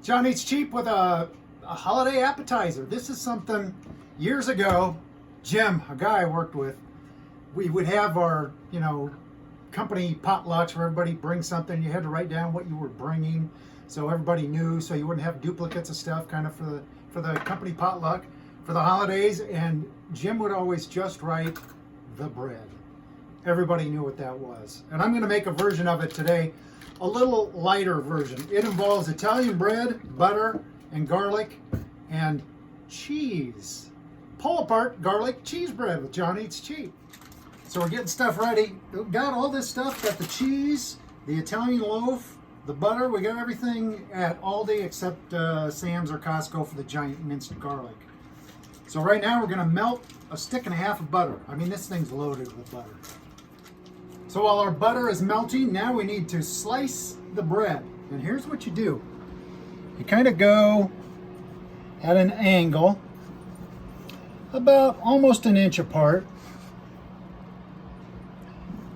John Eats Cheap with a holiday appetizer. This is something years ago, Jim, a guy I worked with, we would have our, company potlucks where everybody brings something. You had to write down what you were bringing so everybody knew, so you wouldn't have duplicates of stuff kind of for the company potluck for the holidays. And Jim would always just write the bread. Everybody knew what that was. And I'm going to make a version of it today, a little lighter version. It involves Italian bread, butter, and garlic, and cheese. Pull apart garlic cheese bread with John Eats Cheap. So we're getting stuff ready. We've got all this stuff. Got the cheese, the Italian loaf, the butter. We got everything at Aldi except Sam's or Costco for the giant minced garlic. So right now we're going to melt a stick and a half of butter. I mean, this thing's loaded with butter. So while our butter is melting, now we need to slice the bread. And here's what you do. You kind of go at an angle about almost an inch apart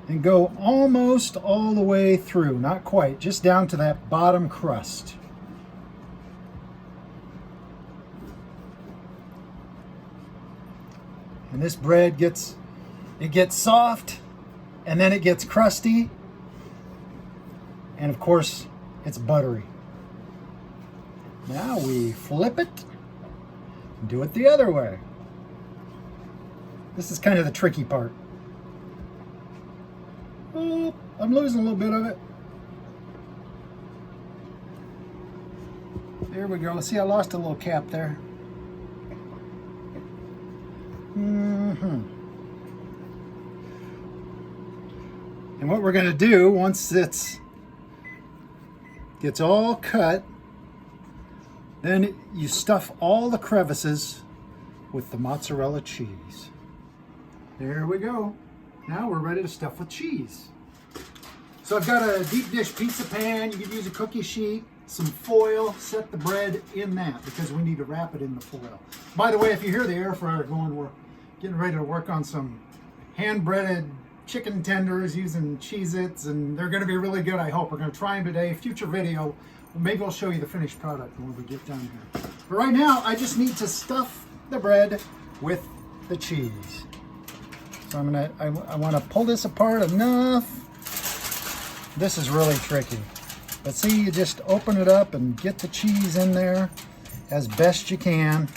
and go almost all the way through, not quite, just down to that bottom crust. And this bread gets soft, and then it gets crusty, and of course it's buttery. Now we flip it and do it the other way. This is kind of the tricky part. Oh, I'm losing a little bit of it. There we go. See, I lost a little cap there. And what we're going to do once it gets all cut, then you stuff all the crevices with the mozzarella cheese. There we go. Now we're ready to stuff with cheese. So I've got a deep dish pizza pan. You could use a cookie sheet, some foil, set the bread in that because we need to wrap it in the foil. By the way, if you hear the air fryer going, we're getting ready to work on some hand-breaded chicken tenders using Cheez-Its, and they're going to be really good, I hope. We're going to try them today. Future video, maybe I'll show you the finished product when we get done here. But right now, I just need to stuff the bread with the cheese. So I want to pull this apart enough. This is really tricky. But see, you just open it up and get the cheese in there as best you can.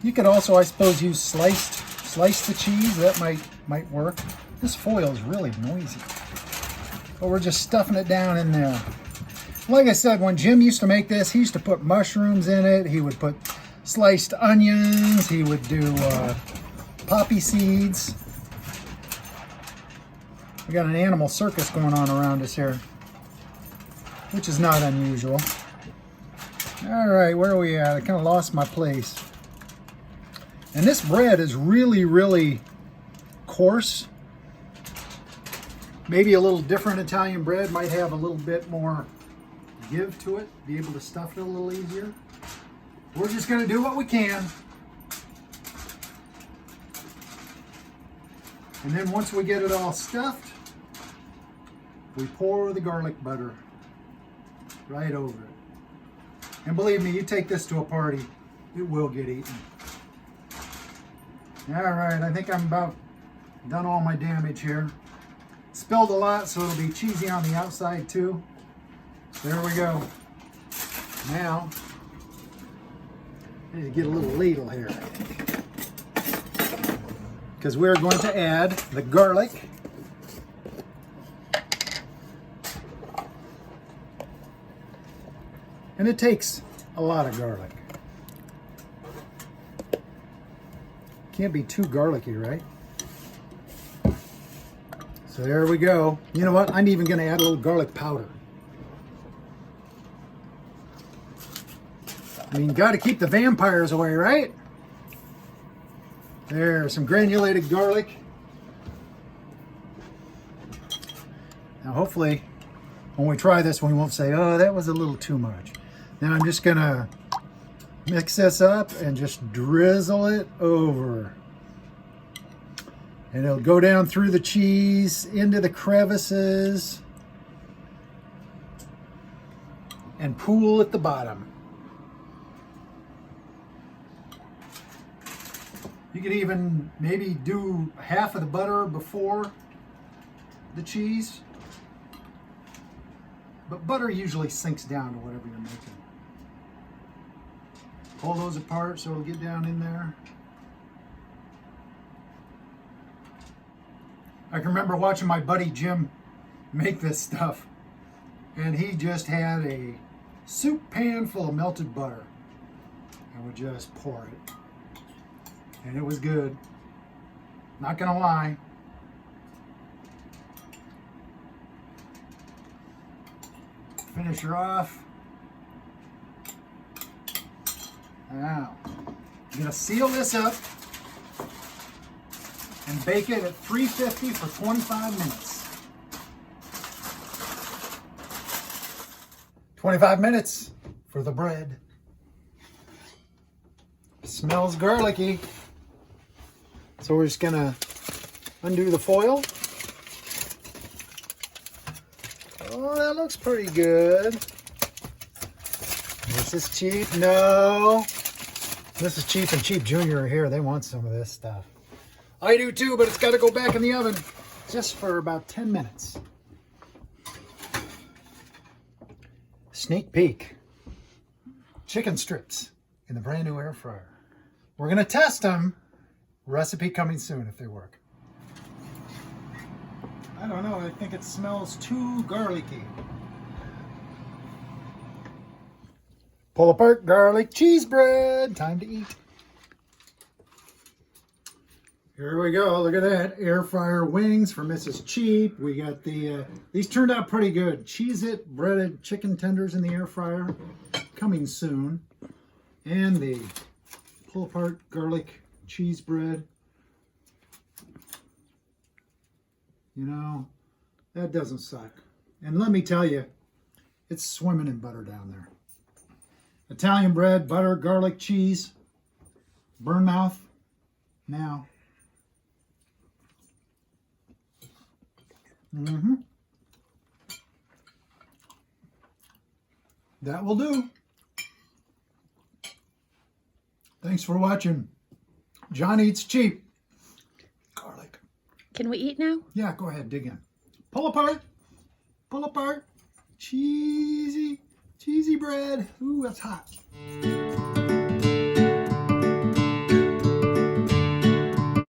You could also, I suppose, use slice the cheese. That might work. This foil is really noisy. But we're just stuffing it down in there. Like I said, when Jim used to make this, he used to put mushrooms in it. He would put sliced onions. He would do poppy seeds. We got an animal circus going on around us here, which is not unusual. All right, where are we at? I kind of lost my place. And this bread is really, really coarse. Maybe a little different Italian bread might have a little bit more give to it, be able to stuff it a little easier. We're just going to do what we can. And then once we get it all stuffed, we pour the garlic butter right over it. And believe me, you take this to a party, it will get eaten. All right, I think I'm about done all my damage here. Spilled a lot, so it'll be cheesy on the outside too. There we go. Now, I need to get a little ladle here, because we're going to add the garlic. And it takes a lot of garlic. Can't be too garlicky, right? So there we go. You know what? I'm even going to add a little garlic powder. I mean, got to keep the vampires away, right? There's some granulated garlic. Now, hopefully, when we try this, we won't say, oh, that was a little too much. Then I'm just going to mix this up and just drizzle it over. And it'll go down through the cheese into the crevices and pool at the bottom. You could even maybe do half of the butter before the cheese. But butter usually sinks down to whatever you're making. Pull those apart so it'll get down in there. I can remember watching my buddy Jim make this stuff, and he just had a soup pan full of melted butter and would just pour it. And it was good. Not gonna lie. Finish her off. Now, I'm gonna seal this up and bake it at 350 for 25 minutes. 25 minutes for the bread. Smells garlicky. So we're just gonna undo the foil. Oh, that looks pretty good. This is cheap. No. This is Cheap and Cheap Junior here. They want some of this stuff. I do too, but it's got to go back in the oven just for about 10 minutes. Sneak peek. Chicken strips in the brand new air fryer. We're going to test them. Recipe coming soon if they work. I don't know. I think it smells too garlicky. Pull apart garlic cheese bread. Time to eat. Here we go. Look at that. Air fryer wings for Mrs. Cheap. We got the, these turned out pretty good. Cheez-It breaded chicken tenders in the air fryer. Coming soon. And the pull apart garlic cheese bread. You know, that doesn't suck. And let me tell you, it's swimming in butter down there. Italian bread, butter, garlic, cheese. Burn mouth. Now. That will do. Thanks for watching. John Eats Cheap. Garlic. Can we eat now? Yeah, go ahead, dig in. Pull apart. Pull apart. Cheesy bread. Ooh, that's hot.